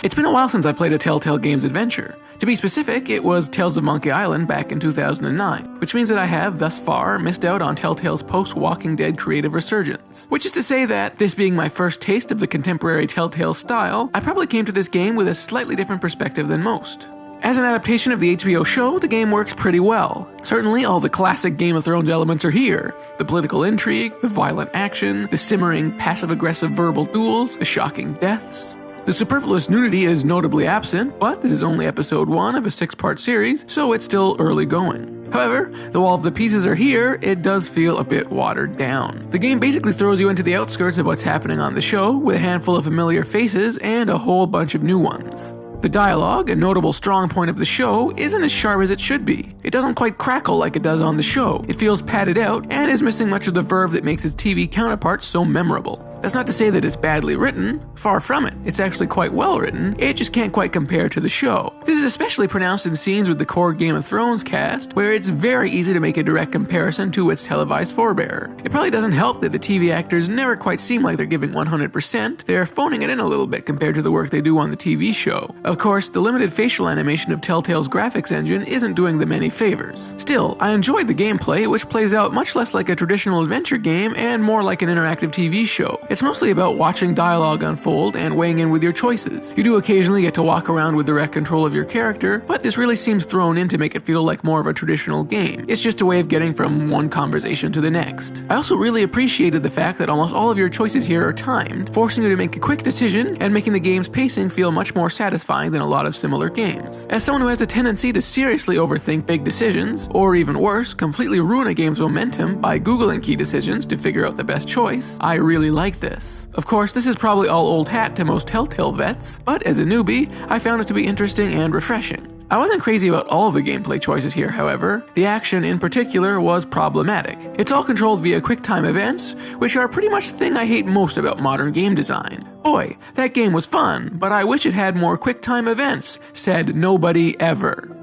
It's been a while since I played a Telltale Games adventure. To be specific, it was Tales of Monkey Island back in 2009, which means that I have, thus far, missed out on Telltale's post-Walking Dead creative resurgence. Which is to say that, this being my first taste of the contemporary Telltale style, I probably came to this game with a slightly different perspective than most. As an adaptation of the HBO show, the game works pretty well. Certainly, all the classic Game of Thrones elements are here. The political intrigue, the violent action, the simmering, passive-aggressive verbal duels, the shocking deaths. The superfluous nudity is notably absent, but this is only episode 1 of a 6-part series, so it's still early going. However, though all of the pieces are here, it does feel a bit watered down. The game basically throws you into the outskirts of what's happening on the show, with a handful of familiar faces and a whole bunch of new ones. The dialogue, a notable strong point of the show, isn't as sharp as it should be. It doesn't quite crackle like it does on the show. It feels padded out, and is missing much of the verve that makes its TV counterpart so memorable. That's not to say that it's badly written, far from it. It's actually quite well written, it just can't quite compare to the show. This is especially pronounced in scenes with the core Game of Thrones cast, where it's very easy to make a direct comparison to its televised forebearer. It probably doesn't help that the TV actors never quite seem like they're giving 100%, they're phoning it in a little bit compared to the work they do on the TV show. Of course, the limited facial animation of Telltale's graphics engine isn't doing them any favors. Still, I enjoyed the gameplay, which plays out much less like a traditional adventure game and more like an interactive TV show. It's mostly about watching dialogue unfold and weighing in with your choices. You do occasionally get to walk around with direct control of your character, but this really seems thrown in to make it feel like more of a traditional game. It's just a way of getting from one conversation to the next. I also really appreciated the fact that almost all of your choices here are timed, forcing you to make a quick decision and making the game's pacing feel much more satisfying than a lot of similar games. As someone who has a tendency to seriously overthink big decisions, or even worse, completely ruin a game's momentum by Googling key decisions to figure out the best choice, I really like this. Of course, this is probably all old hat to most Telltale vets, but as a newbie, I found it to be interesting and refreshing. I wasn't crazy about all the gameplay choices here, however. The action in particular was problematic. It's all controlled via QuickTime events, which are pretty much the thing I hate most about modern game design. Boy, that game was fun, but I wish it had more QuickTime events, said nobody ever.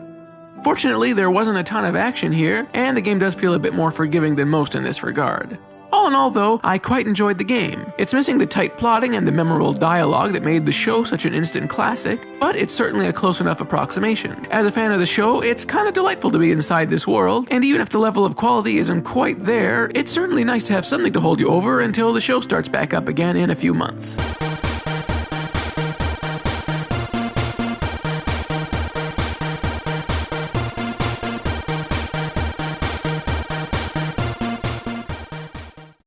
Fortunately, there wasn't a ton of action here, and the game does feel a bit more forgiving than most in this regard. All in all though, I quite enjoyed the game. It's missing the tight plotting and the memorable dialogue that made the show such an instant classic, but it's certainly a close enough approximation. As a fan of the show, it's kinda delightful to be inside this world, and even if the level of quality isn't quite there, it's certainly nice to have something to hold you over until the show starts back up again in a few months.